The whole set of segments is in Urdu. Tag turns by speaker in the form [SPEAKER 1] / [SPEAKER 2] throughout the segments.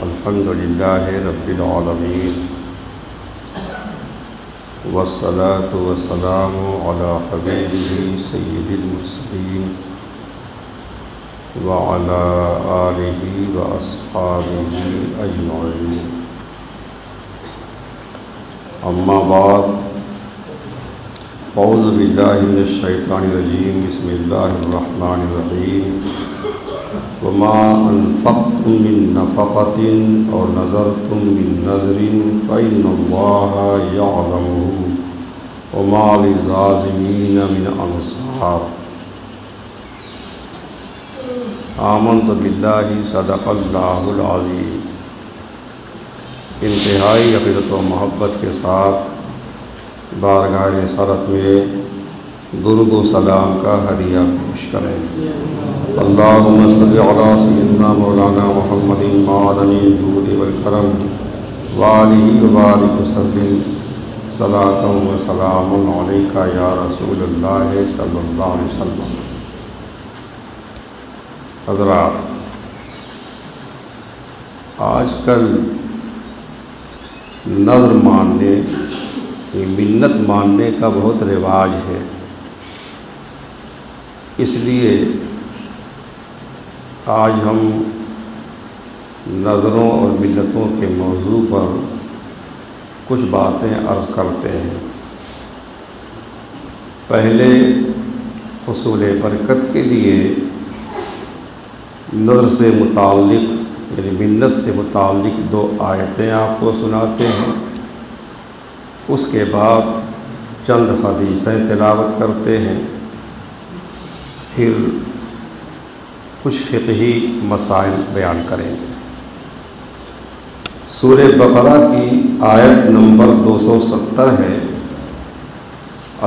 [SPEAKER 1] الحمد للہ رب العالمین والصلاة والسلام علی حبیبہ سید المرسلین وعلی آلہ واصحابہ اجمعین، اما بعد، اعوذ باللہ من الشیطان الرجیم، بسم اللہ الرحمن الرحیم۔ وما انفقتم من نفقة اور نذرتم من نذر فإن اللہ یعلمہ وما للظالمین من انصار۔ آمنت باللہ، صدق اللہ العظیم۔ انتہائی عقیدت و محبت کے ساتھ بارگاہ رسالت میں درود و سلام کا ہدیہ پیش کریں۔ اللہم صلی علی سیدنا مولانا محمد معدن الجود والکرم وآلہ وبارک وسلم، صلاۃ و سلام علیک یا رسول اللہ صلی اللہ علیہ وسلم۔ حضرات، آج کل نذر ماننے، منت ماننے کا بہت رواج ہے، اس لیے آج ہم نذروں اور منتوں کے موضوع پر کچھ باتیں عرض کرتے ہیں۔ پہلے حصول برکت کے لیے نذر سے متعلق یعنی منت سے متعلق 2 آیتیں آپ کو سناتے ہیں، اس کے بعد چند حدیثیں تلاوت کرتے ہیں، پھر کچھ فقہی مسائل بیان کریں گے۔ سورہ بقرہ کی آیت نمبر 270 ہے۔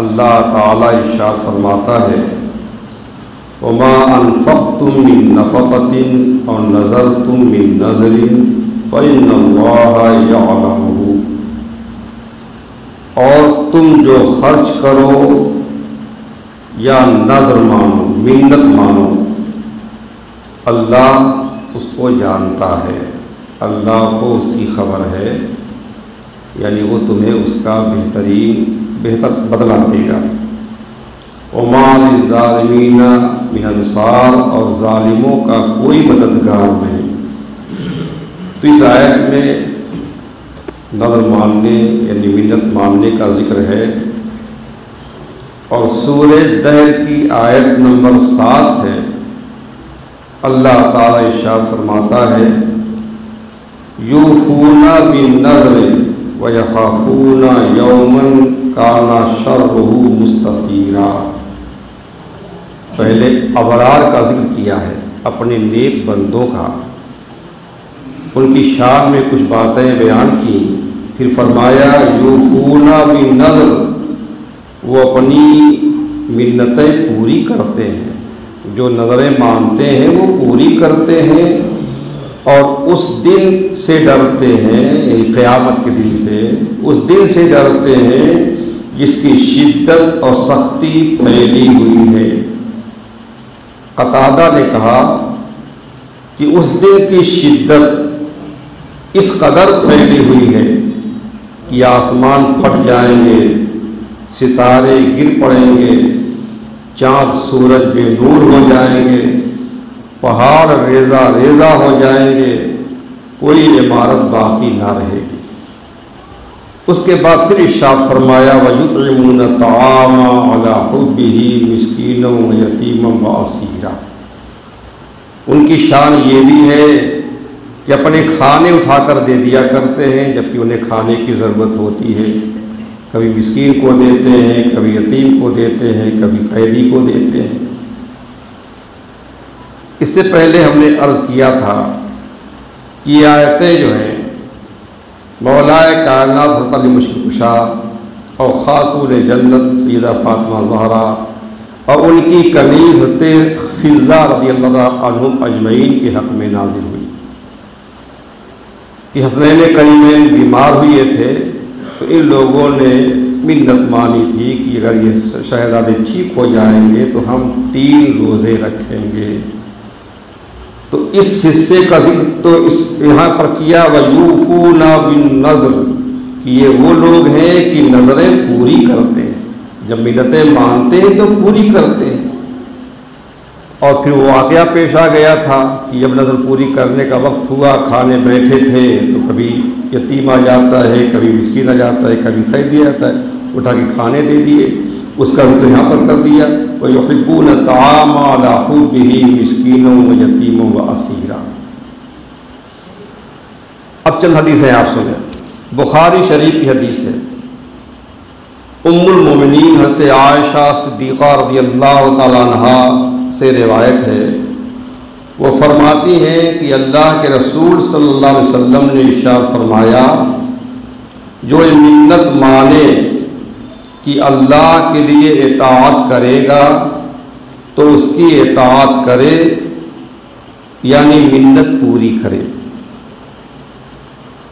[SPEAKER 1] اللہ تعالیٰ ارشاد فرماتا ہے، وما انفقتم من نفقة اور نذرتم من نذر فإن اللہ یعلمہ، اور تم جو خرچ کرو یا نذر مانو، منت مانو، اللہ اس کو جانتا ہے، اللہ کو اس کی خبر ہے، یعنی وہ تمہیں اس کا بہتر بدلہ دے گا۔ وما للظالمین من انصار، اور ظالموں کا کوئی مددگار نہیں۔ تو اس آیت میں نذر ماننے یعنی منت ماننے کا ذکر ہے، اور سورہ دہر کی آیت نمبر 7 ہے۔ اللہ تعالیٰ ارشاد فرماتا ہے، یوفون بالنذر ویخافون یوما کان شرہ مستطیرا۔ پہلے ابرار کا ذکر کیا ہے، اپنے نیک بندوں کا، ان کی شان میں کچھ باتیں بیان کی، پھر فرمایا یوفون بالنذر، وہ اپنی منتیں پوری کرتے ہیں، جو نظریں مانتے ہیں وہ پوری کرتے ہیں، اور اس دن سے ڈرتے ہیں، یعنی قیامت کے دن سے، اس دن سے ڈرتے ہیں جس کی شدت اور سختی پھیلی ہوئی ہے۔ قتادہ نے کہا کہ اس دن کی شدت اس قدر پھیلی ہوئی ہے کہ آسمان پھٹ جائیں گے، ستارے گر پڑیں گے، چاند سورج بے نور ہو جائیں گے، پہاڑ ریزہ ریزہ ہو جائیں گے، کوئی عمارت باقی نہ رہے گی۔ اس کے بعد پھر ارشاد فرمایا، وَيُطْعِمُونَ الطَّعَامَ عَلَىٰ حُبِّهِ مِسْكِينًا وَيَتِيمًا وَأَسِيرًا۔ ان کی شان یہ بھی ہے کہ اپنے کھانے اٹھا کر دے دیا کرتے ہیں جبکہ انہیں کھانے کی ضرورت ہوتی ہے، کبھی مسکین کو دیتے ہیں، کبھی یتیم کو دیتے ہیں، کبھی قیدی کو دیتے ہیں۔ اس سے پہلے ہم نے عرض کیا تھا کہ یہ آیتیں جو ہیں مولائے کائنات حضرت علی مشکل کشا اور خاتون جنت سیدہ فاطمہ زہرا اور ان کی کنیز حضرت فضہ رضی اللہ عنہم اجمعین کے حق میں نازل ہوئی کہ حسنین کریمین بیمار ہوئے تھے، تو ان لوگوں نے منت مانی تھی کہ اگر یہ شہزادے ٹھیک ہو جائیں گے تو ہم 3 روزے رکھیں گے۔ تو اس حصے کا ذکر تو اس یہاں پر کیا وَيُوفُونَ بِالنَّذْرِ کہ یہ وہ لوگ ہیں کہ نظریں پوری کرتے ہیں، جب منتیں مانتے ہیں تو پوری کرتے ہیں۔ اور پھر وہ واقعہ پیش آ گیا تھا کہ جب نظر پوری کرنے کا وقت ہوا، کھانے بیٹھے تھے تو کبھی یتیم آ جاتا ہے، کبھی مسکین آ جاتا ہے، کبھی قیدی آتا ہے، اٹھا کے کھانے دے دیے، اس کا ذکر یہاں پر کر دیا وَيُحِبُّونَ الطَّعَامَ عَلَىٰ حُبِّهِ مِسْكِينًا وَيَتِيمًا وَأَسِيرًا۔ اب چند حدیثیں آپ سنیں۔ بخاری شریف کی حدیث ہے، ام المومنین حضرت عائشہ صدیقہ رضی اللہ تعالیٰ عنہا سے روایت ہے، وہ فرماتی ہیں کہ اللہ کے رسول صلی اللہ علیہ وسلم نے ارشاد فرمایا جو منت مانے کہ اللہ کے لیے اطاعت کرے گا تو اس کی اطاعت کرے، یعنی منت پوری کرے۔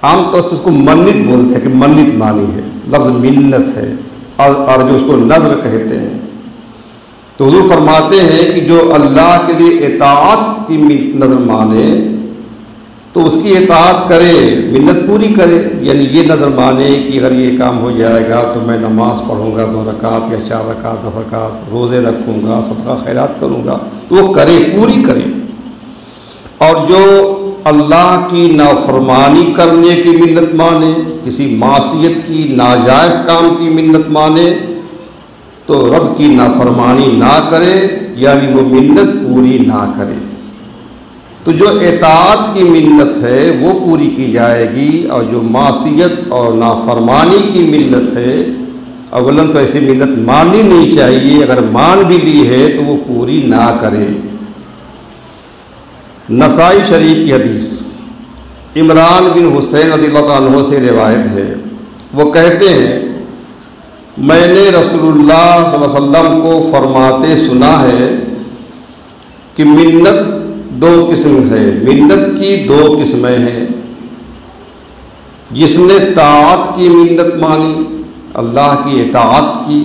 [SPEAKER 1] عام طور سے اس کو منت بولتے ہیں کہ منت مانی ہے، لفظ منت ہے، اور جو اس کو نذر کہتے ہیں۔ تو حضور فرماتے ہیں کہ جو اللہ کے لیے اطاعت کی نذر مانے تو اس کی اطاعت کرے، منت پوری کرے، یعنی یہ نذر مانے کہ اگر یہ کام ہو جائے گا تو میں نماز پڑھوں گا 2 رکعت یا 4 رکعت 10 رکعت، روزے رکھوں گا، صدقہ خیرات کروں گا، تو وہ کرے، پوری کرے۔ اور جو اللہ کی نافرمانی کرنے کی منت مانے، کسی معصیت کی ناجائز کام کی منت مانے تو رب کی نافرمانی نہ کرے، یعنی وہ منت پوری نہ کرے۔ تو جو اطاعت کی منت ہے وہ پوری کی جائے گی، اور جو معصیت اور نافرمانی کی منت ہے اولاً تو ایسی منت ماننی نہیں چاہیے، اگر مان بھی لی ہے تو وہ پوری نہ کرے۔ نسائی شریف کی حدیث، عمران بن حسین رضی اللہ عنہ سے روایت ہے، وہ کہتے ہیں میں نے رسول اللہ صلی اللہ علیہ وسلم کو فرماتے سنا ہے کہ منت 2 قسم ہے، منت کی 2 قسمیں ہیں۔ جس نے طاعت کی منت مانی، اللہ کی اطاعت کی،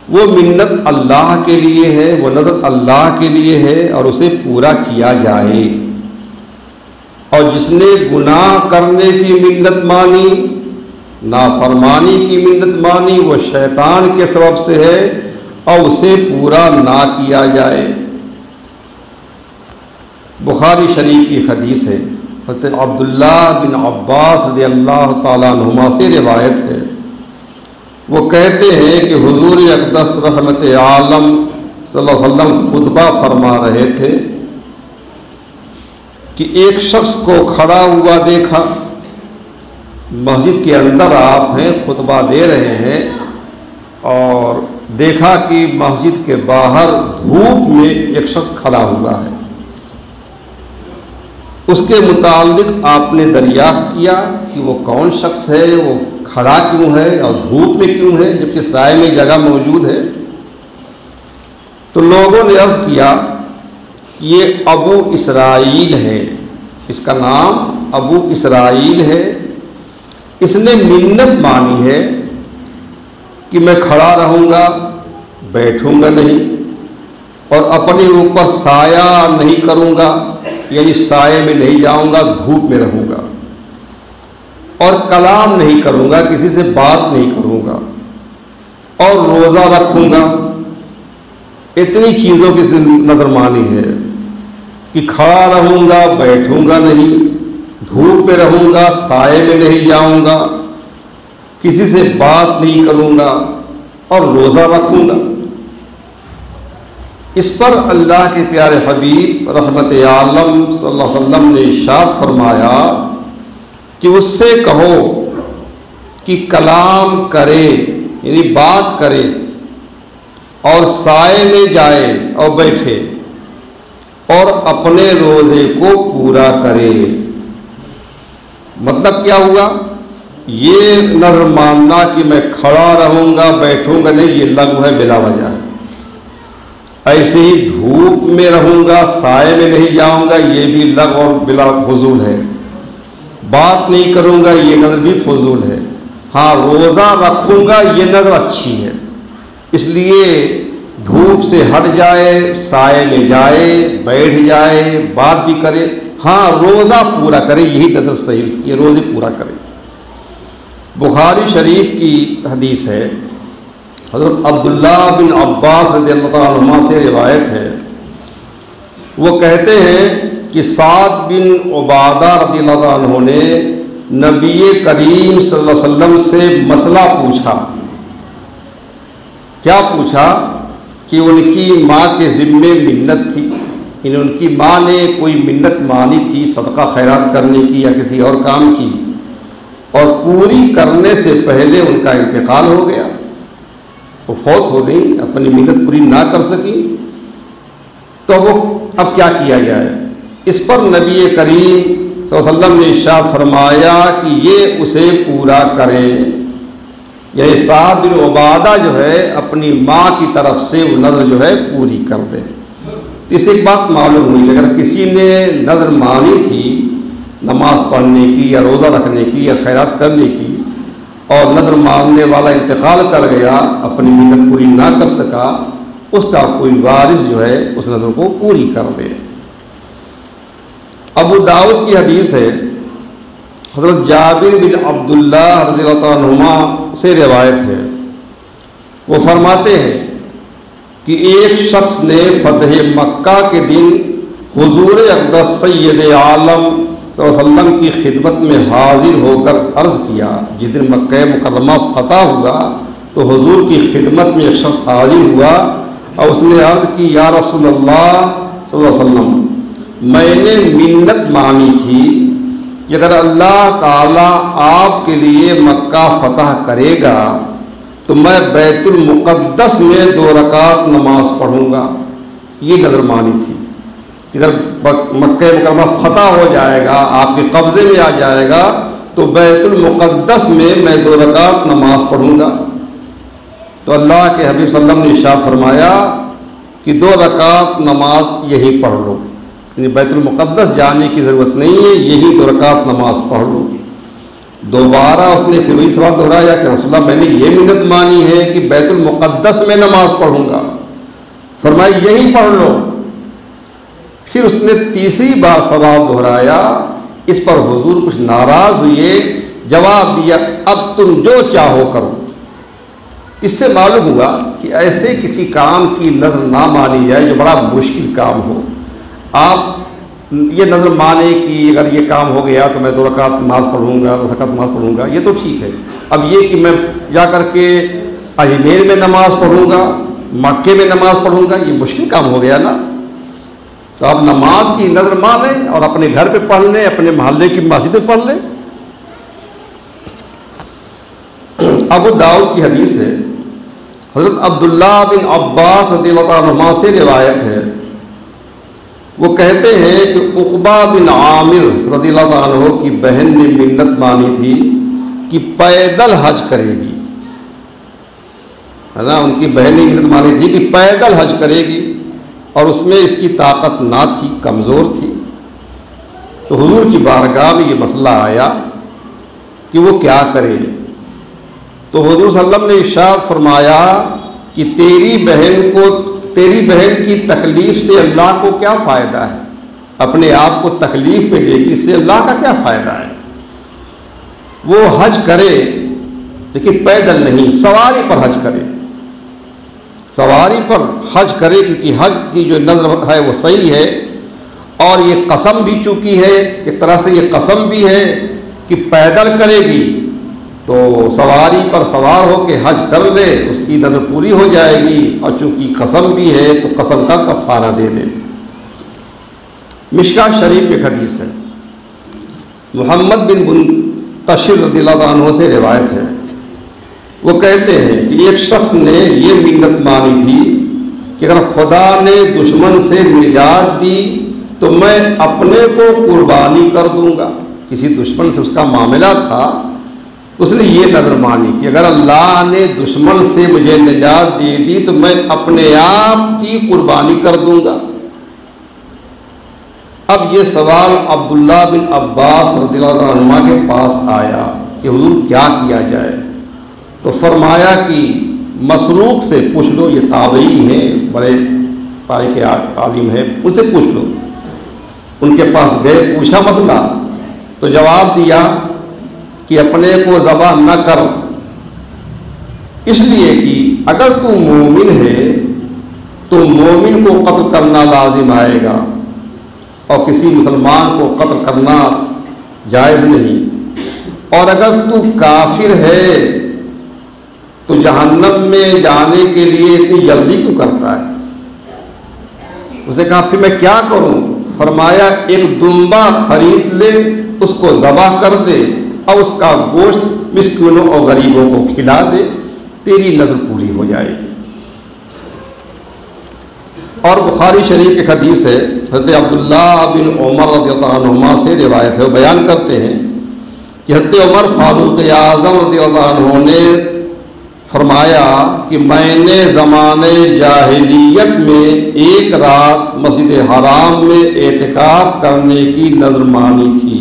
[SPEAKER 1] وہ منت اللہ کے لیے ہے، وہ نذر اللہ کے لیے ہے اور اسے پورا کیا جائے۔ اور جس نے گناہ کرنے کی منت مانی، نافرمانی کی منت مانی، وہ شیطان کے سبب سے ہے اور اسے پورا نہ کیا جائے۔ بخاری شریف کی حدیث ہے، حضرت عبداللہ بن عباس رضی اللہ تعالیٰ عنہما سے روایت ہے، وہ کہتے ہیں کہ حضور اقدس رحمت عالم صلی اللہ علیہ وسلم خطبہ فرما رہے تھے کہ ایک شخص کو کھڑا ہوا دیکھا، مسجد کے اندر آپ ہیں، خطبہ دے رہے ہیں، اور دیکھا کہ مسجد کے باہر دھوپ میں ایک شخص کھڑا ہوا ہے۔ اس کے متعلق آپ نے دریافت کیا کہ وہ کون شخص ہے، وہ کھڑا کیوں ہے اور دھوپ میں کیوں ہے جبکہ سائے میں جگہ موجود ہے؟ تو لوگوں نے عرض کیا یہ ابو اسرائیل ہے، اس کا نام ابو اسرائیل ہے، اس نے منت مانی ہے کہ میں کھڑا رہوں گا، بیٹھوں گا نہیں، اور اپنے اوپر سایہ نہیں کروں گا، یعنی سائے میں نہیں جاؤں گا، دھوپ میں رہوں گا، اور کلام نہیں کروں گا، کسی سے بات نہیں کروں گا، اور روزہ رکھوں گا۔ اتنی چیزوں کی نظر مانی ہے کہ کھڑا رہوں گا، بیٹھوں گا نہیں، دھوپ میں رہوں گا، سائے میں نہیں جاؤں گا، کسی سے بات نہیں کروں گا، اور روزہ رکھوں گا۔ اس پر اللہ کے پیارے حبیب رحمت عالم صلی اللہ علیہ وسلم نے ارشاد فرمایا کہ اس سے کہو کہ کلام کرے، یعنی بات کرے، اور سائے میں جائے اور بیٹھے، اور اپنے روزے کو پورا کرے۔ مطلب کیا ہوا؟ یہ نظر ماننا کہ میں کھڑا رہوں گا، بیٹھوں گا نہیں، یہ لغو ہے، بلا وجہ ہے۔ ایسے ہی دھوپ میں رہوں گا، سائے میں نہیں جاؤں گا، یہ بھی لغو اور بلا فضول ہے۔ بات نہیں کروں گا، یہ نظر بھی فضول ہے۔ ہاں، روزہ رکھوں گا، یہ نظر اچھی ہے۔ اس لیے دھوپ سے ہٹ جائے، سائے میں جائے، بیٹھ جائے، بات بھی کرے، ہاں روزہ پورا کرے، یہی نظر صحیح اس کی، روزے پورا کرے۔ بخاری شریف کی حدیث ہے، حضرت عبداللہ بن عباس رضی اللہ تعالیٰ عنہما سے روایت ہے، وہ کہتے ہیں کہ سعد بن عبادہ رضی اللہ تعالیٰ عنہ نے نبی کریم صلی اللہ علیہ وسلم سے مسئلہ پوچھا۔ کیا پوچھا؟ کہ ان کی ماں کے ذمے منت تھی، ان کی ماں نے کوئی منت مانی تھی صدقہ خیرات کرنے کی یا کسی اور کام کی، اور پوری کرنے سے پہلے ان کا انتقال ہو گیا، وہ فوت ہو گئی، اپنی منت پوری نہ کر سکی، تو وہ اب کیا کیا جائے؟ اس پر نبی کریم صلی اللہ علیہ وسلم نے ارشاد فرمایا کہ یہ اسے پورا کریں، یعنی سعد بن عبادہ جو ہے اپنی ماں کی طرف سے وہ نظر جو ہے پوری کر دے۔ اس سے ایک بات معلوم ہوئی کہ اگر کسی نے نظر مانی تھی نماز پڑھنے کی یا روزہ رکھنے کی یا خیرات کرنے کی، اور نظر ماننے والا انتقال کر گیا، اپنی منت پوری نہ کر سکا، اس کا کوئی وارث جو ہے اس نظر کو پوری کر دے۔ ابو داؤد کی حدیث ہے، حضرت جابر بن عبداللہ رضی اللہ عنہما سے روایت ہے، وہ فرماتے ہیں کہ ایک شخص نے فتح مکہ کے دن حضور اقدس سید عالم صلی اللہ علیہ وسلم کی خدمت میں حاضر ہو کر عرض کیا۔ جس دن مکہ مکرمہ فتح ہوا تو حضور کی خدمت میں ایک شخص حاضر ہوا اور اس نے عرض کی، یا رسول اللہ صلی اللہ علیہ وسلم، میں نے منت مانی تھی کہ اگر اللہ تعالیٰ آپ کے لیے مکہ فتح کرے گا تو میں بیت المقدس میں 2 رکعت نماز پڑھوں گا۔ یہ نظر مانی تھی کہ اگر مکہ مکرمہ فتح ہو جائے گا، آپ کے قبضے میں آ جائے گا، تو بیت المقدس میں 2 رکعت نماز پڑھوں گا۔ تو اللہ کے حبیب صلی اللہ علیہ وسلم نے ارشاد فرمایا کہ 2 رکعت نماز یہی پڑھ لو، یعنی بیت المقدس جانے کی ضرورت نہیں ہے، یہی 2 رکعت نماز پڑھ لو۔ دوبارہ اس نے پھر وہی سوال دہرایا کہ رسول اللہ، میں نے یہ منت مانی ہے کہ بیت المقدس میں نماز پڑھوں گا، فرمایا یہی پڑھ لو۔ پھر اس نے تیسری بار سوال دہرایا، اس پر حضور کچھ ناراض ہوئے، جواب دیا، اب تم جو چاہو کرو۔ اس سے معلوم ہوا کہ ایسے کسی کام کی نظر نہ مانی جائے جو بڑا مشکل کام ہو۔ آپ یہ نظر مانے کہ اگر یہ کام ہو گیا تو میں 2 رکعت نماز پڑھوں گا، 10 رکعت نماز پڑھوں گا، یہ تو ٹھیک ہے۔ اب یہ کہ میں جا کر کے اجمیر میں نماز پڑھوں گا، مکے میں نماز پڑھوں گا، یہ مشکل کام ہو گیا نا۔ تو آپ نماز کی نظر مانیں اور اپنے گھر پہ پڑھ لیں، اپنے محلے کی مسجد میں پڑھ لیں۔ ابو داؤد کی حدیث ہے، حضرت عبداللہ بن عباس رضی اللہ عنہما سے روایت ہے، وہ کہتے ہیں کہ عقبہ بن عامر رضی اللہ عنہ کی بہن نے منت مانی تھی کہ پیدل حج کرے گی، ہے نا، ان کی بہن نے منت مانی تھی کہ پیدل حج کرے گی، اور اس میں اس کی طاقت نہ تھی، کمزور تھی۔ تو حضور کی بارگاہ میں یہ مسئلہ آیا کہ وہ کیا کرے، تو حضور صلی اللہ علیہ وسلم نے ارشاد فرمایا کہ تیری بہن کی تکلیف سے اللہ کو کیا فائدہ ہے، اپنے آپ کو تکلیف میں لے گی، اس سے اللہ کا کیا فائدہ ہے؟ وہ حج کرے لیکن پیدل نہیں، سواری پر حج کرے، سواری پر حج کرے، کیونکہ حج کی جو نظر ہے وہ صحیح ہے، اور یہ قسم بھی چکی ہے، ایک طرح سے یہ قسم بھی ہے کہ پیدل کرے گی تو سواری پر سوار ہو کے حج کر لے، اس کی نظر پوری ہو جائے گی، اور چونکہ قسم بھی ہے تو قسم کا کفارہ دے دے۔ مشکاۃ شریف میں حدیث ہے، محمد بن منتشر رضی اللہ عنہ سے روایت ہے، وہ کہتے ہیں کہ ایک شخص نے یہ منت مانی تھی کہ اگر خدا نے دشمن سے نجات دی تو میں اپنے کو قربانی کر دوں گا۔ کسی دشمن سے اس کا معاملہ تھا، اس نے یہ نظر مانی کہ اگر اللہ نے دشمن سے مجھے نجات دے دی تو میں اپنے آپ کی قربانی کر دوں گا۔ اب یہ سوال عبداللہ بن عباس رضی اللہ عنہما کے پاس آیا کہ حضور کیا کیا جائے، تو فرمایا کہ مسروق سے پوچھ لو، یہ تابعی ہیں، بڑے پائے کے عالم ہیں، ان سے پوچھ لو۔ ان کے پاس گئے، پوچھا مسئلہ، تو جواب دیا کہ اپنے کو ذبح نہ کر، اس لیے کہ اگر تو مومن ہے تو مومن کو قتل کرنا لازم آئے گا، اور کسی مسلمان کو قتل کرنا جائز نہیں، اور اگر تو کافر ہے تو جہنم میں جانے کے لیے اتنی جلدی کیوں کرتا ہے؟ اس نے کہا پھر میں کیا کروں؟ فرمایا ایک دمبا خرید لے، اس کو ذبح کر دے اور اس کا گوشت مسکینوں اور غریبوں کو کھلا دے، تیری نظر پوری ہو جائے گی۔ اور بخاری شریف کی حدیث ہے، حضرت عبداللہ بن عمر رضی اللہ عنہما سے روایت ہے، وہ بیان کرتے ہیں کہ حضرت عمر فاروق اعظم رضی اللہ عنہ نے فرمایا کہ میں نے زمانے جاہلیت میں ایک رات مسجد حرام میں اعتکاف کرنے کی نظر مانی تھی۔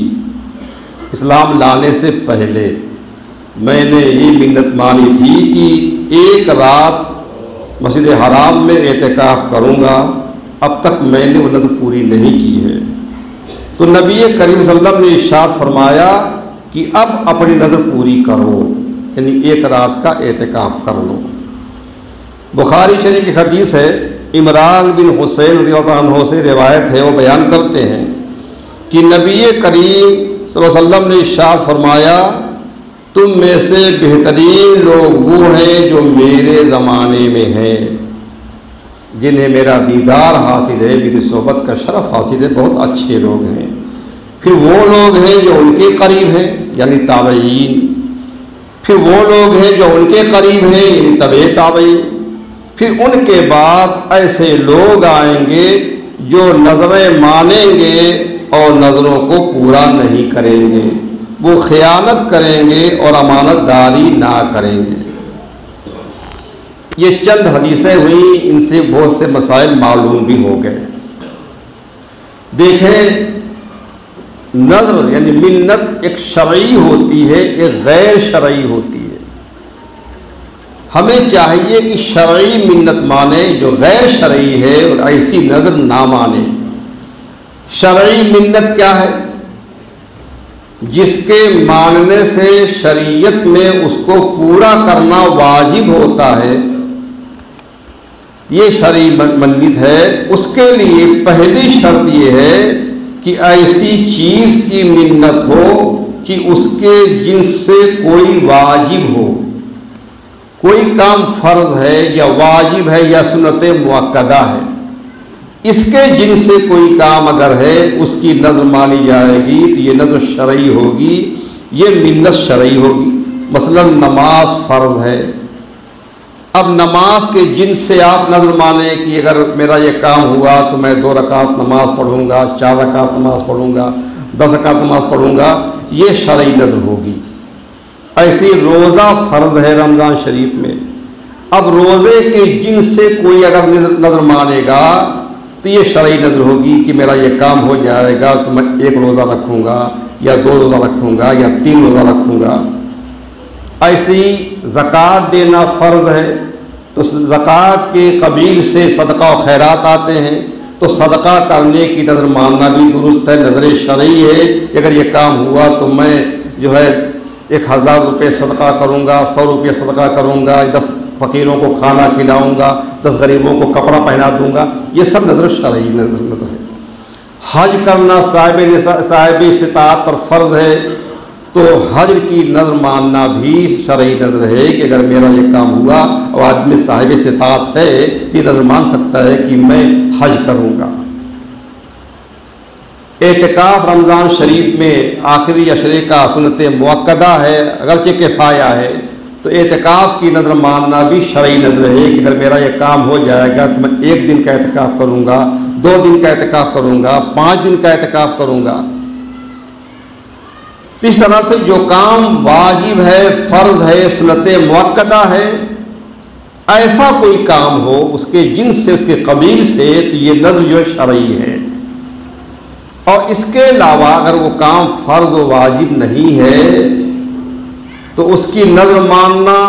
[SPEAKER 1] اسلام لانے سے پہلے میں نے یہ منت مانی تھی کہ ایک رات مسجد حرام میں اعتکاف کروں گا، اب تک میں نے وہ نظر پوری نہیں کی ہے۔ تو نبی کریم صلی اللہ علیہ وسلم نے ارشاد فرمایا کہ اب اپنی نظر پوری کرو، یعنی ایک رات کا اعتکاف کر لو۔ بخاری شریف کی حدیث ہے، عمران بن حسین رضی اللہ عنہ سے روایت ہے، وہ بیان کرتے ہیں کہ نبی کریم صلی اللہ علیہ وسلم نے ارشاد فرمایا تم میں سے بہترین لوگ وہ ہیں جو میرے زمانے میں ہیں، جنہیں میرا دیدار حاصل ہے، میری صحبت کا شرف حاصل ہے، بہت اچھے لوگ ہیں۔ پھر وہ لوگ ہیں جو ان کے قریب ہیں، یعنی تابعین۔ پھر وہ لوگ ہیں جو ان کے قریب ہیں، یعنی تبع تابعین۔ پھر ان کے بعد ایسے لوگ آئیں گے جو نظریں مانیں گے اور نظروں کو پورا نہیں کریں گے، وہ خیانت کریں گے اور امانت داری نہ کریں گے۔ یہ چند حدیثیں ہوئیں، ان سے بہت سے مسائل معلوم بھی ہو گئے۔ دیکھیں، نظر یعنی منت ایک شرعی ہوتی ہے، ایک غیر شرعی ہوتی ہے۔ ہمیں چاہیے کہ شرعی منت مانے، جو غیر شرعی ہے اور ایسی نظر نہ مانے۔ شرعی منت کیا ہے؟ جس کے ماننے سے شریعت میں اس کو پورا کرنا واجب ہوتا ہے، یہ شرعی منت ہے۔ اس کے لیے پہلی شرط یہ ہے کہ ایسی چیز کی منت ہو کہ اس کے جنس سے کوئی واجب ہو، کوئی کام فرض ہے یا واجب ہے یا سنت مؤکدہ ہے، اس کے جنس سے کوئی کام اگر ہے اس کی نظر مانی جائے گی تو یہ نظر شرعی ہوگی، یہ منت شرعی ہوگی۔ مثلا نماز فرض ہے، اب نماز کے جنس سے آپ نظر مانیں کہ اگر میرا یہ کام ہوا تو میں 2 رکعت نماز پڑھوں گا، 4 رکعت نماز پڑھوں گا، 10 رکعت نماز پڑھوں گا، یہ شرعی نظر ہوگی۔ ایسی روزہ فرض ہے رمضان شریف میں، اب روزے کے جنس سے کوئی اگر نظر مانے گا تو یہ شرعی نظر ہوگی کہ میرا یہ کام ہو جائے گا تو میں 1 روزہ رکھوں گا یا 2 روزہ رکھوں گا یا 3 روزہ رکھوں گا۔ ایسی زکوٰۃ دینا فرض ہے، تو زکوٰۃ کے قبیل سے صدقہ و خیرات آتے ہیں، تو صدقہ کرنے کی نظر ماننا بھی درست ہے، نظر شرعی ہے کہ اگر یہ کام ہوا تو میں جو ہے 1000 روپے صدقہ کروں گا، 100 روپے صدقہ کروں گا، 10 فقیروں کو کھانا کھلاؤں گا، 10 غریبوں کو کپڑا پہنا دوں گا، یہ سب نظر شرعی نظر ہے۔ حج کرنا صاحب استطاعت پر فرض ہے، تو حج کی نظر ماننا بھی شرعی نظر ہے کہ اگر میرا یہ کام ہوا اور آدمی صاحب استطاعت ہے یہ نظر مان سکتا ہے کہ میں حج کروں گا۔ اعتکاف رمضان شریف میں آخری عشرے کا سنت مؤکدہ ہے، اگرچہ کفایہ ہے، تو اعتکاف کی نظر ماننا بھی شرعی نظر ہے کہ اگر میرا یہ کام ہو جائے گا تو میں 1 دن کا اعتکاف کروں گا، 2 دن کا اعتکاف کروں گا، 5 دن کا اعتکاف کروں گا۔ اس طرح سے جو کام واجب ہے، فرض ہے، سنت مؤکدہ ہے، ایسا کوئی کام ہو اس کے جنس سے، اس کے قبیل سے، تو یہ نظر جو شرعی ہے۔ اور اس کے علاوہ اگر وہ کام فرض و واجب نہیں ہے تو اس کی نظر ماننا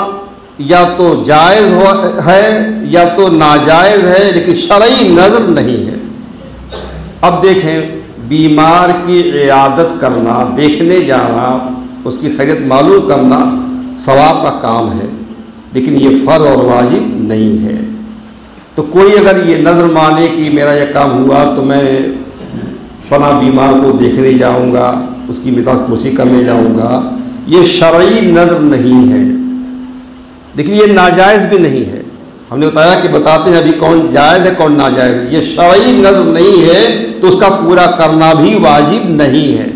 [SPEAKER 1] یا تو جائز ہے یا تو ناجائز ہے، لیکن شرعی نظر نہیں ہے۔ اب دیکھیں، بیمار کی عیادت کرنا، دیکھنے جانا، اس کی خیریت معلوم کرنا ثواب کا کام ہے، لیکن یہ فرض اور واجب نہیں ہے۔ تو کوئی اگر یہ نظر مانے کہ میرا یہ کام ہوا تو میں فلاں بیمار کو دیکھنے جاؤں گا، اس کی مزاج پرسی کرنے جاؤں گا، یہ شرعی نظر نہیں ہے، لیکن یہ ناجائز بھی نہیں ہے۔ ہم نے بتایا کہ بتاتے ہیں ابھی کون جائز ہے کون ناجائز ہے۔ یہ شرعی نظر نہیں ہے تو اس کا پورا کرنا بھی واجب نہیں ہے۔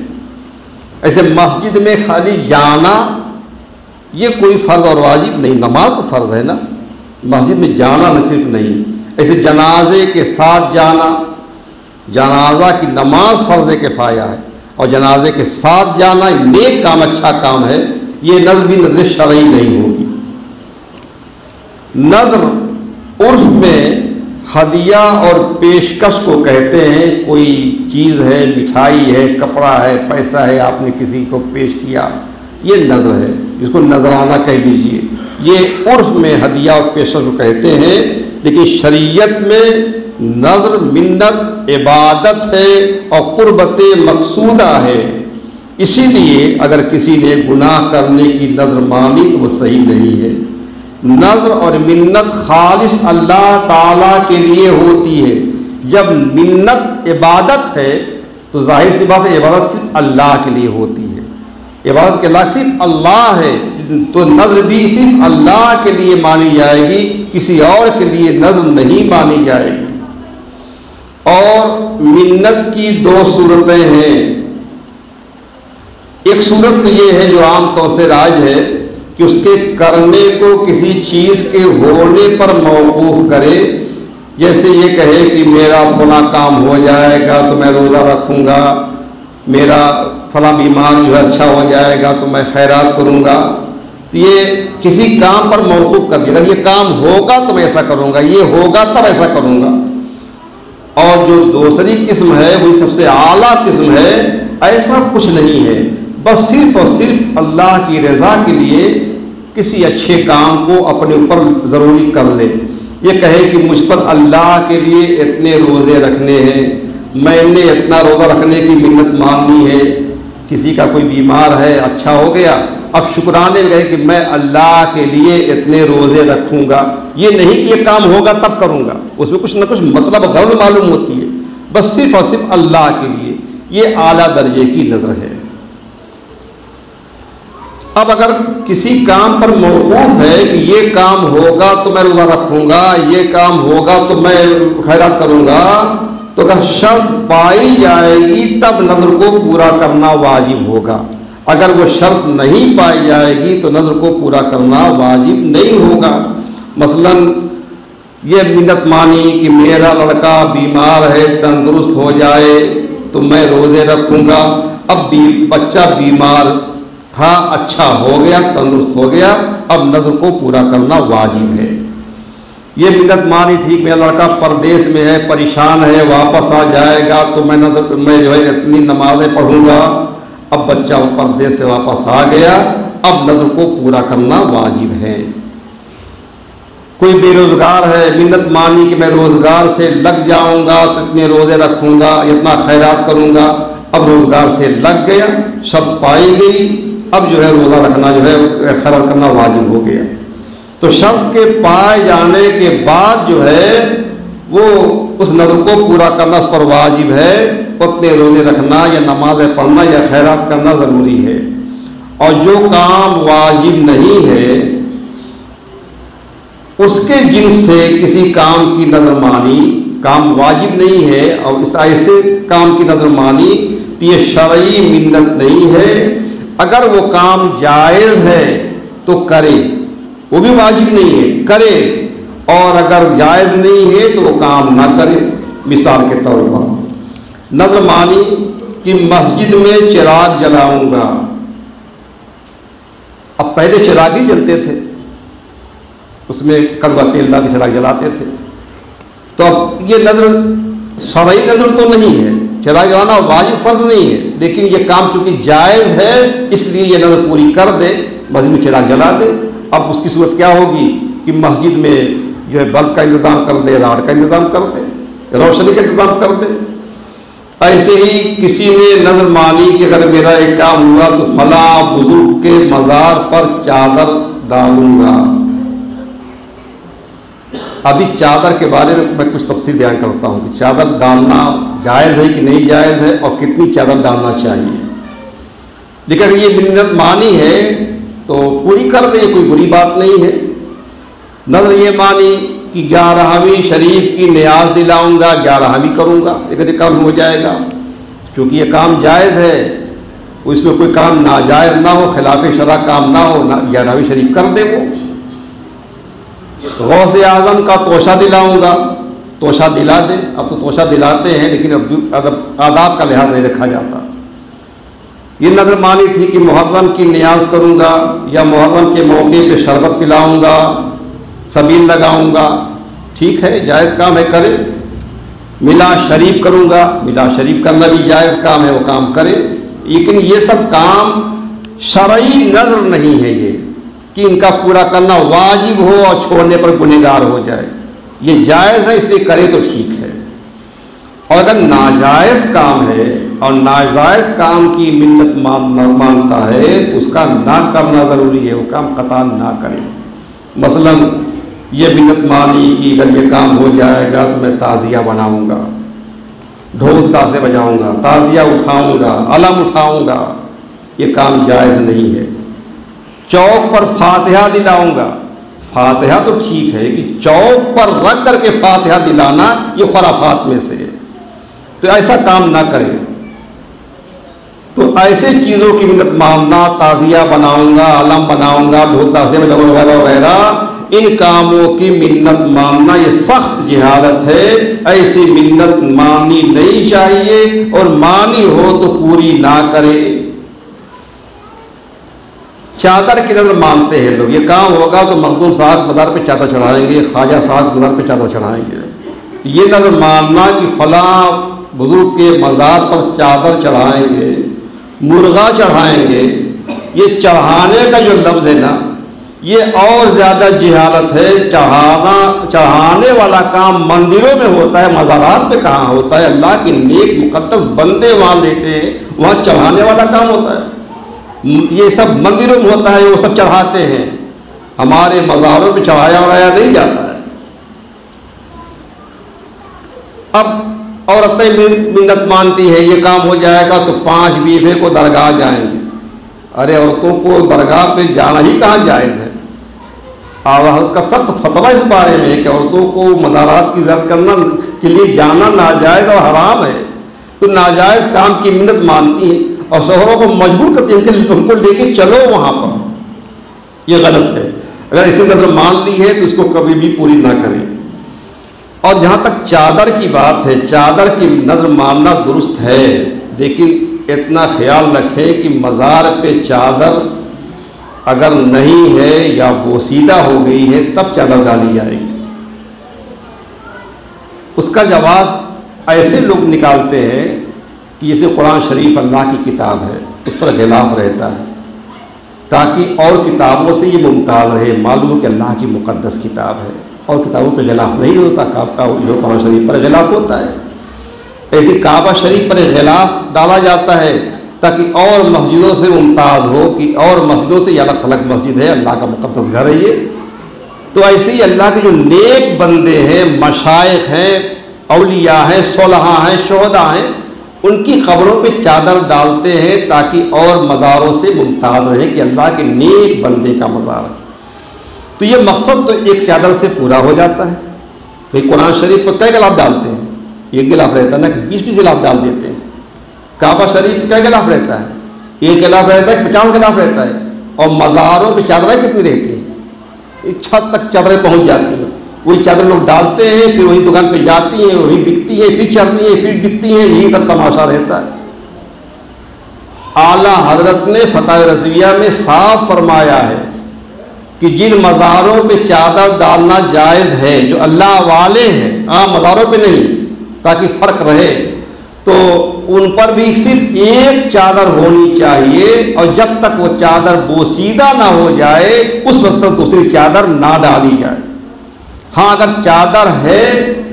[SPEAKER 1] ایسے مسجد میں خالی جانا یہ کوئی فرض اور واجب نہیں، نماز تو فرض ہے نا، مسجد میں جانا نہ صرف نہیں۔ ایسے جنازے کے ساتھ جانا، جنازہ کی نماز فرض کفایہ ہے، اور جنازے کے ساتھ جانا نیک کام، اچھا کام ہے، یہ نظر بھی نظر شرعی نہیں ہوگی۔ نظر عرف میں ہدیہ اور پیشکش کو کہتے ہیں۔ کوئی چیز ہے، مٹھائی ہے، کپڑا ہے، پیسہ ہے، آپ نے کسی کو پیش کیا، یہ نظر ہے، جس کو نذرانہ کہہ لیجیے۔ یہ عرف میں ہدیہ اور پیشکش کو کہتے ہیں، لیکن شریعت میں نظر منت عبادت ہے اور قربت مقصودہ ہے۔ اسی لیے اگر کسی نے گناہ کرنے کی نظر مانی تو وہ صحیح نہیں ہے۔ نظر اور منت خالص اللہ تعالیٰ کے لیے ہوتی ہے۔ جب منت عبادت ہے تو ظاہر سی بات ہے عبادت صرف اللہ کے لیے ہوتی ہے، عبادت کے لائق صرف اللہ ہے، تو نظر بھی صرف اللہ کے لیے مانی جائے گی، کسی اور کے لیے نظر نہیں مانی جائے گی۔ اور منت کی دو صورتیں ہیں۔ ایک صورت تو یہ ہے جو عام طور سے رائج ہے کہ اس کے کرنے کو کسی چیز کے ہونے پر موقوف کرے، جیسے یہ کہے کہ میرا فلاں کام ہو جائے گا تو میں روزہ رکھوں گا، میرا فلاں بیمار جو ہے اچھا ہو جائے گا تو میں خیرات کروں گا، تو یہ کسی کام پر موقوف کر دیا، اگر یہ کام ہوگا تو میں ایسا کروں گا، یہ ہوگا تب ایسا کروں گا۔ اور جو دوسری قسم ہے وہی سب سے اعلیٰ قسم ہے، ایسا کچھ نہیں ہے، بس صرف اور صرف اللہ کی رضا کے لیے کسی اچھے کام کو اپنے اوپر ضروری کر لے۔ یہ کہے کہ مجھ پر اللہ کے لیے اتنے روزے رکھنے ہیں، میں نے اتنا روزہ رکھنے کی منت مانگی ہے، کسی کا کوئی بیمار ہے اچھا ہو گیا، اب شکرانے میں کہے کہ میں اللہ کے لیے اتنے روزے رکھوں گا، یہ نہیں کہ یہ کام ہوگا تب کروں گا، اس میں کچھ نہ کچھ مطلب غرض معلوم ہوتی ہے، بس صرف اور صرف اللہ کے لیے، یہ اعلیٰ درجے کی نظر ہے۔ اب اگر کسی کام پر موقوف ہے کہ یہ کام ہوگا تو میں روزہ رکھوں گا، یہ کام ہوگا تو میں خیرات کروں گا، تو اگر شرط پائی جائے گی تب نظر کو پورا کرنا واجب ہوگا، اگر وہ شرط نہیں پائی جائے گی تو نظر کو پورا کرنا واجب نہیں ہوگا۔ مثلا یہ منت مانی کہ میرا لڑکا بیمار ہے، تندرست ہو جائے تو میں روزے رکھوں گا، اب بھی بچہ بیمار تھا، اچھا ہو گیا، تندرست ہو گیا، اب نظر کو پورا کرنا واجب ہے۔ یہ منت مانی تھی کہ میرا لڑکا پردیس میں ہے، پریشان ہے، واپس آ جائے گا تو میں جو ہے اتنی نمازیں پڑھوں گا، اب بچہ پردیس سے واپس آ گیا، اب نظر کو پورا کرنا واجب ہے۔ کوئی بے روزگار ہے، منت مانی کہ میں روزگار سے لگ جاؤں گا تو اتنے روزے رکھوں گا، اتنا خیرات کروں گا، اب روزگار سے لگ گیا، شرط پائی گئی، اب جو ہے روزہ رکھنا جو ہے خیرات کرنا واجب ہو گیا۔ تو شرط کے پائے جانے کے بعد جو ہے وہ اس نظر کو پورا کرنا اس پر واجب ہے، اتنے روزے رکھنا یا نمازیں پڑھنا یا خیرات کرنا ضروری ہے۔ اور جو کام واجب نہیں ہے اس کے جنس سے کسی کام کی نظر مانی، کام واجب نہیں ہے اور اس ایسے کام کی نظر مانی تو یہ شرعی منت نہیں ہے۔ اگر وہ کام جائز ہے تو کرے، وہ بھی واجب نہیں ہے، کرے، اور اگر جائز نہیں ہے تو وہ کام نہ کرے۔ مثال کے طور پر نظر مانی کہ مسجد میں چراغ جلاؤں گا، اب پہلے چراغ ہی جلتے تھے، اس میں کڑوا تیل ڈال کے چراغ جلاتے تھے، تو اب یہ نظر شرعی نظر تو نہیں ہے، چراغ جلانا واجب فرض نہیں ہے، لیکن یہ کام چونکہ جائز ہے اس لیے یہ نظر پوری کر دے، مسجد میں چراغ جلا دے، اب اس کی صورت کیا ہوگی کہ مسجد میں جو ہے بلب کا انتظام کر دے، راڈ کا انتظام کر دے، روشنی کا انتظام کر دے۔ ایسے ہی کسی نے نظر مانی کہ اگر میرا ایک کام ہوا تو فلاں بزرگ کے مزار پر چادر ڈالوں گا۔ ابھی چادر کے بارے میں کچھ تفصیل بیان کرتا ہوں کہ چادر ڈالنا جائز ہے کہ نہیں جائز ہے اور کتنی چادر ڈالنا چاہیے۔ لیکن اگر یہ منت مانی ہے تو پوری کر دے، کوئی بری بات نہیں ہے۔ نظر یہ مانی کہ 11ویں شریف کی نیاز دلاؤں گا، 11ویں کروں گا، ایک کام ہو جائے گا، چونکہ یہ کام جائز ہے، اس میں کوئی کام ناجائز نہ ہو، خلاف شرع کام نہ ہو، 11ویں شریف کر دے۔ وہ غوث اعظم کا توشہ دلاؤں گا، توشہ دلا دے۔ اب تو توشہ دلاتے ہیں لیکن اب آداب کا لحاظ نہیں رکھا جاتا۔ یہ نظر مانی تھی کہ محرم کی نیاز کروں گا یا محرم کے موقع پہ شربت پلاؤں گا، سبیل لگاؤں گا، ٹھیک ہے، جائز کام ہے، کرے۔ میلاد شریف کروں گا، میلاد شریف کرنا بھی جائز کام ہے، وہ کام کرے۔ لیکن یہ سب کام شرعی نظر نہیں ہے یہ کہ ان کا پورا کرنا واجب ہو اور چھوڑنے پر گنہگار ہو جائے۔ یہ جائز ہے، اس لیے کرے تو ٹھیک ہے۔ اور اگر ناجائز کام ہے اور ناجائز کام کی منت مانتا ہے تو اس کا نہ کرنا ضروری ہے، وہ کام قطعاً نہ کرے۔ مثلاً یہ منت مانی کہ اگر یہ کام ہو جائے گا تو میں تعزیہ بناؤں گا، ڈھول تاشے بجاؤں گا، تعزیہ اٹھاؤں گا، علم اٹھاؤں گا، یہ کام جائز نہیں ہے۔ چوک پر فاتحہ دلاؤں گا، فاتحہ تو ٹھیک ہے کہ چوک پر رکھ کر کے فاتحہ دلانا یہ خرافات میں سے ہے، تو ایسا کام نہ کرے۔ تو ایسے چیزوں کی منت ماننا، تعزیہ بناؤں گا، علم بناؤں گا، ڈھول تاشے بجاؤں گا وغیرہ وغیرہ، ان کاموں کی منت ماننا یہ سخت جہالت ہے۔ ایسی منت ماننی نہیں چاہیے، اور مانی ہو تو پوری نہ کرے۔ چادر کی نظر مانتے ہیں لوگ، یہ کام ہوگا تو مخدوم صاحب مزار پہ چادر چڑھائیں گے، خواجہ صاحب مزار پہ چادر چڑھائیں گے۔ یہ نظر ماننا کہ فلاں بزرگ کے مزار پر چادر چڑھائیں گے، مرغا چڑھائیں گے، یہ چڑھانے کا جو لفظ ہے نا، یہ اور زیادہ جہالت ہے۔ چڑھانے والا کام مندروں میں ہوتا ہے، مزارات پہ کہاں ہوتا ہے؟ اللہ کے نیک مقدس بندے وہاں لیٹے ہیں، وہاں چڑھانے والا کام ہوتا ہے۔ یہ سب مندروں میں ہوتا ہے، وہ سب چڑھاتے ہیں، ہمارے مزاروں پہ چڑھایا وڑھایا نہیں جاتا ہے۔ اب عورتیں منت مانتی ہے، یہ کام ہو جائے گا تو 5 بیوے کو درگاہ جائیں گے۔ ارے عورتوں کو درگاہ پہ جانا ہی کہاں جائز ہے؟ حضرت کا سخت فتویٰ اس بارے میں ہے کہ عورتوں کو مزارات کی زیارت کرنا کے لیے جانا ناجائز اور حرام ہے۔ تو ناجائز کام کی منت مانتی ہیں اور شوہروں کو مجبور کرتی ہیں کہ ان کو لے کے چلو وہاں پر، یہ غلط ہے۔ اگر اسی نظر مان لی ہے تو اس کو کبھی بھی پوری نہ کریں۔ اور جہاں تک چادر کی بات ہے، چادر کی نظر ماننا درست ہے، لیکن اتنا خیال رکھیں کہ مزار پہ چادر اگر نہیں ہے یا بوسیدہ ہو گئی ہے تب چادر ڈالی جائے گی۔ اس کا جواز ایسے لوگ نکالتے ہیں کہ جیسے قرآن شریف اللہ کی کتاب ہے، اس پر غلاف رہتا ہے تاکہ اور کتابوں سے یہ ممتاز رہے، معلوم ہو کہ اللہ کی مقدس کتاب ہے، اور کتابوں پہ غلاف نہیں ہوتا، جو قرآن شریف پر غلاف ہوتا ہے۔ ایسی کعبہ شریف پر غلاف ڈالا جاتا ہے تاکہ اور مسجدوں سے ممتاز ہو، کہ اور مسجدوں سے یہ الگ تھلگ مسجد ہے، اللہ کا مقدس گھر ہے یہ۔ تو ایسے ہی اللہ کے جو نیک بندے ہیں، مشائخ ہیں، اولیاء ہیں، صلحاء ہیں، شہداء ہیں، ان کی قبروں پہ چادر ڈالتے ہیں تاکہ اور مزاروں سے ممتاز رہے کہ اللہ کے نیک بندے کا مزار ہے۔ تو یہ مقصد تو ایک چادر سے پورا ہو جاتا ہے۔ بھئی قرآن شریف پر کئی غلاف ڈالتے ہیں، ایک غلاف رہتا ہے نا کہ 20 غلاف ڈال دیتے ہیں۔ کعبہ شریف پہ کئی غلاف رہتا ہے، ایک غلاف رہتا ہے، 50 غلاف رہتا ہے، اور مزاروں پہ چادریں کتنی رہتی ہیں؟ چھت تک چادریں پہنچ جاتی ہیں، وہی چادر لوگ ڈالتے ہیں، پھر وہی دکان پہ جاتی ہیں، وہی بکتی ہیں، پھر چڑھتی ہیں، پھر بکتی ہیں، یہی تک تماشا رہتا ہے۔ اعلیٰ حضرت نے فتاوی رضویہ میں صاف فرمایا ہے کہ جن مزاروں پہ چادر ڈالنا جائز ہے، جو اللہ والے ہیں، عام مزاروں پہ نہیں، تاکہ فرق رہے، تو ان پر بھی صرف ایک چادر ہونی چاہیے، اور جب تک وہ چادر بوسیدہ نہ ہو جائے اس وقت تک دوسری چادر نہ ڈالی جائے۔ ہاں اگر چادر ہے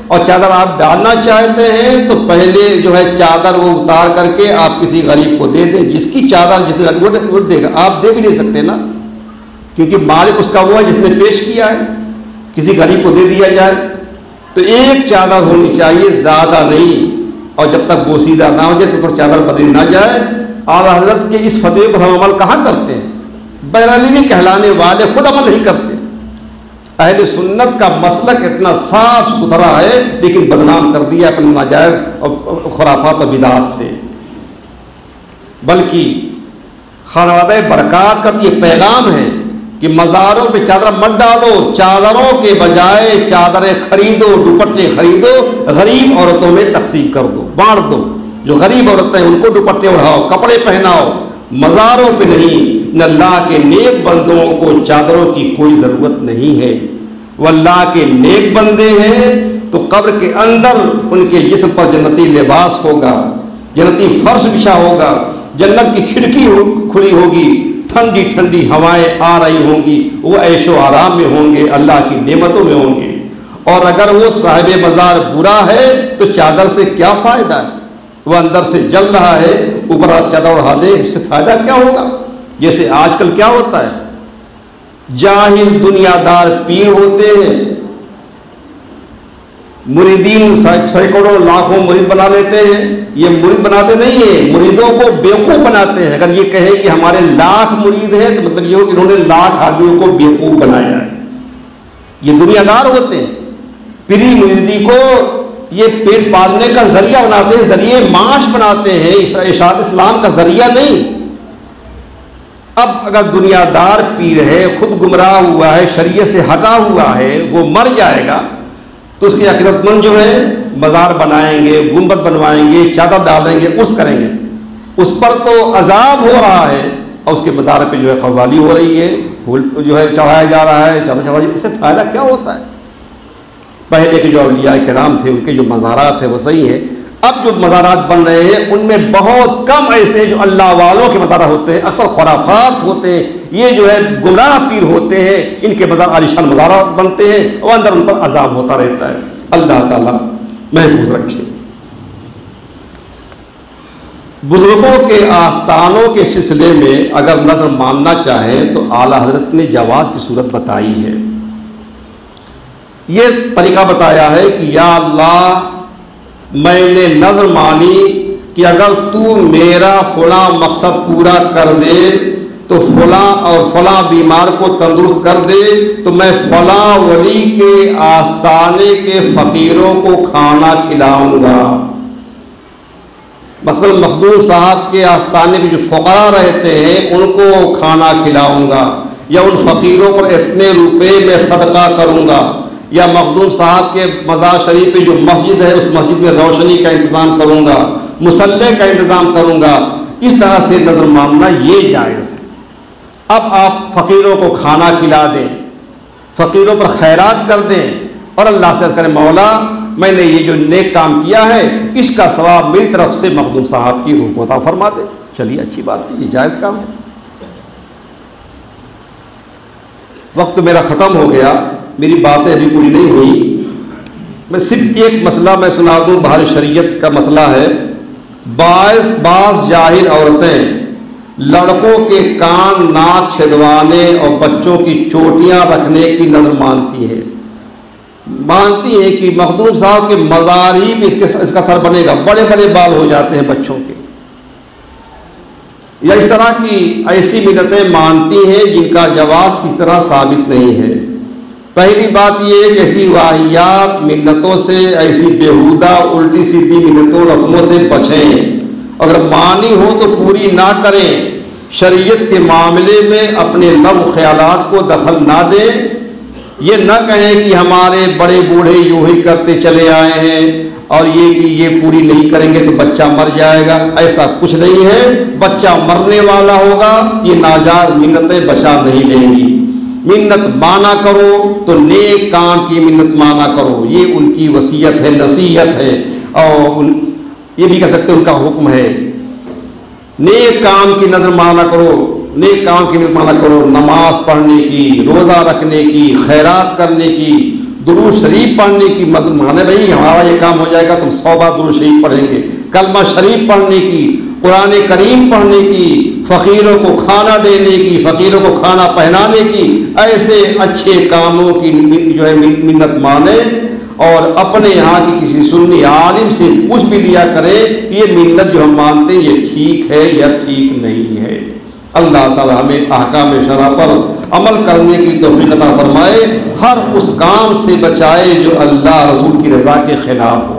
[SPEAKER 1] اور چادر آپ ڈالنا چاہتے ہیں تو پہلے جو ہے چادر وہ اتار کر کے آپ کسی غریب کو دے دیں، جس کی چادر جس نے وہ دے گا، آپ دے بھی نہیں سکتے نا، کیونکہ مالک اس کا وہ ہے جس نے پیش کیا ہے، کسی غریب کو دے دیا جائے۔ تو ایک چادر ہونی چاہیے، زیادہ نہیں، اور جب تک بوسیدہ نہ ہو جائے تب تک چادر بدلی نہ جائے۔ اعلیٰ حضرت کے اس فتوے پر ہم عمل کہاں کرتے ہیں؟ بریلوی کہلانے والے خود عمل نہیں کرتے۔ اہل سنت کا مسلک اتنا صاف ستھرا ہے لیکن بدنام کر دیا اپنی ناجائز اور خرافات و بدعات سے۔ بلکہ خانوادہ برکات کا یہ پیغام ہے کہ مزاروں پہ چادر مت ڈالو، چادروں کے بجائے چادریں خریدو، دوپٹے خریدو، غریب عورتوں میں تقسیم کر دو، بانٹ دو۔ جو غریب عورتیں ان کو دوپٹے اڑاؤ، کپڑے پہناؤ، مزاروں پہ نہیں۔ نہ اللہ کے نیک بندوں کو چادروں کی کوئی ضرورت نہیں ہے، وہ اللہ کے نیک بندے ہیں تو قبر کے اندر ان کے جسم پر جنتی لباس ہوگا، جنتی فرش بچھا ہوگا، جنت کی کھڑکی کھلی ہوگی، ٹھنڈی ٹھنڈی ہوائیں آ رہی ہوں گی، وہ عیش و آرام میں ہوں گے، اللہ کی نعمتوں میں ہوں گے۔ اور اگر وہ صاحب مزار برا ہے تو چادر سے کیا فائدہ ہے؟ وہ اندر سے جل رہا ہے، اوپر آپ چادر اڑا دیں، اس سے فائدہ کیا ہوگا؟ جیسے آج کل کیا ہوتا ہے، جاہل دنیا دار پیر ہوتے ہیں، مریدین سینکڑوں لاکھوں مرید بنا لیتے ہیں۔ یہ مرید بناتے نہیں ہیں، مریدوں کو بیوقوف بناتے ہیں۔ اگر یہ کہے کہ ہمارے لاکھ مرید ہیں تو مطلب یہ ہو کہ انہوں نے لاکھ آدمیوں کو بیوقوف بنایا ہے۔ یہ دنیا دار ہوتے ہیں، پیری مریدی کو یہ پیٹ پالنے کا ذریعہ بناتے ہیں، ذریعے معاش بناتے ہیں، اشاعت اسلام کا ذریعہ نہیں۔ اب اگر دنیا دار پیر ہے، خود گمراہ ہوا ہے، شریعت سے ہٹا ہوا ہے، وہ مر جائے گا تو اس کے عقیدت مند جو ہے مزار بنائیں گے، گنبد بنوائیں گے، چادر ڈالیں گے، اس کریں گے، اس پر تو عذاب ہو رہا ہے اور اس کے مزار پہ جو ہے قوالی ہو رہی ہے، پھول جو ہے چڑھایا جا رہا ہے، چادر چڑھائی، اس سے فائدہ کیا ہوتا ہے؟ پہلے کے جو اولیاء کرام تھے ان کے جو مزارات ہیں وہ صحیح ہیں، اب جو مزارات بن رہے ہیں ان میں بہت کم ایسے جو اللہ والوں کے مزارات ہوتے ہیں، اکثر خرافات ہوتے ہیں، یہ جو ہے گمراہ پیر ہوتے ہیں، ان کے مزار عالیشان مزارات بنتے ہیں اور اندر ان پر عذاب ہوتا رہتا ہے۔ اللہ تعالیٰ محفوظ رکھے۔ بزرگوں کے آستانوں کے سلسلے میں اگر نظر ماننا چاہیں تو اعلیٰ حضرت نے جواز کی صورت بتائی ہے۔ یہ طریقہ بتایا ہے کہ یا اللہ میں نے نظر مانی کہ اگر تو میرا فلاں مقصد پورا کر دے تو فلاں اور فلاں بیمار کو تندرست کر دے تو میں فلاں ولی کے آستانے کے فقیروں کو کھانا کھلاؤں گا۔ مثلا مخدوم صاحب کے آستانے میں جو فقراء رہتے ہیں ان کو کھانا کھلاؤں گا، یا ان فقیروں پر اتنے روپے میں صدقہ کروں گا، یا مخدوم صاحب کے مزار شریف پہ جو مسجد ہے اس مسجد میں روشنی کا انتظام کروں گا، مصلی کا انتظام کروں گا۔ اس طرح سے نظر ماننا یہ جائز ہے۔ اب آپ فقیروں کو کھانا کھلا دیں، فقیروں پر خیرات کر دیں اور اللہ سے کریں مولا میں نے یہ جو نیک کام کیا ہے اس کا ثواب میری طرف سے مخدوم صاحب کی روح کو عطا فرما دے، چلیے اچھی بات ہے، یہ جائز کام ہے۔ وقت میرا ختم ہو گیا، میری باتیں ابھی پوری نہیں ہوئی، میں صرف ایک مسئلہ میں سنا دوں، بہار شریعت کا مسئلہ ہے۔ بعض جاہل عورتیں لڑکوں کے کان ناک چھدوانے اور بچوں کی چوٹیاں رکھنے کی نظر مانتی ہیں کہ مخدوم صاحب کے مزار ہی میں اس کا سر بنے گا، بڑے بڑے بال ہو جاتے ہیں بچوں کے، یا اس طرح کی ایسی منتیں مانتی ہیں جن کا جواز کس طرح ثابت نہیں ہے۔ پہلی بات یہ ہے کہ ایسی واہیات منتوں سے، ایسی بیہودہ الٹی سیدھی منتوں رسموں سے بچیں، اگر مانی ہو تو پوری نہ کریں، شریعت کے معاملے میں اپنے لغو خیالات کو دخل نہ دیں، یہ نہ کہیں کہ ہمارے بڑے بوڑھے یوں ہی کرتے چلے آئے ہیں اور یہ کہ یہ پوری نہیں کریں گے تو بچہ مر جائے گا، ایسا کچھ نہیں ہے، بچہ مرنے والا ہوگا، یہ ناجائز منتیں بچا نہیں لیں گی۔ منت مانا کرو تو نیک کام کی منت مانا کرو، یہ ان کی وصیت ہے، نصیحت ہے، اور یہ بھی کہہ سکتے ہیں ان کا حکم ہے۔ نیک کام کی نظر مانا کرو، نیک کام کی نظر مانا کرو، نماز پڑھنے کی، روزہ رکھنے کی، خیرات کرنے کی، درود شریف پڑھنے کی نظر مانے بھائی ہمارا یہ کام ہو جائے گا تم 100 بار درود شریف پڑھیں گے، کلمہ شریف پڑھنے کی، قرآن کریم پڑھنے کی، فقیروں کو کھانا دینے کی، فقیروں کو کھانا پہنانے کی، ایسے اچھے کاموں کی جو ہے منت مانے، اور اپنے یہاں کی کسی سنی عالم سے پوچھ بھی لیا کرے کہ یہ منت جو ہم مانتے ہیں یہ ٹھیک ہے یا ٹھیک نہیں ہے۔ اللہ تعالی ہمیں احکام شرع پر عمل کرنے کی توفیق عطا فرمائے، ہر اس کام سے بچائے جو اللہ رسول کی رضا کے خلاف ہو۔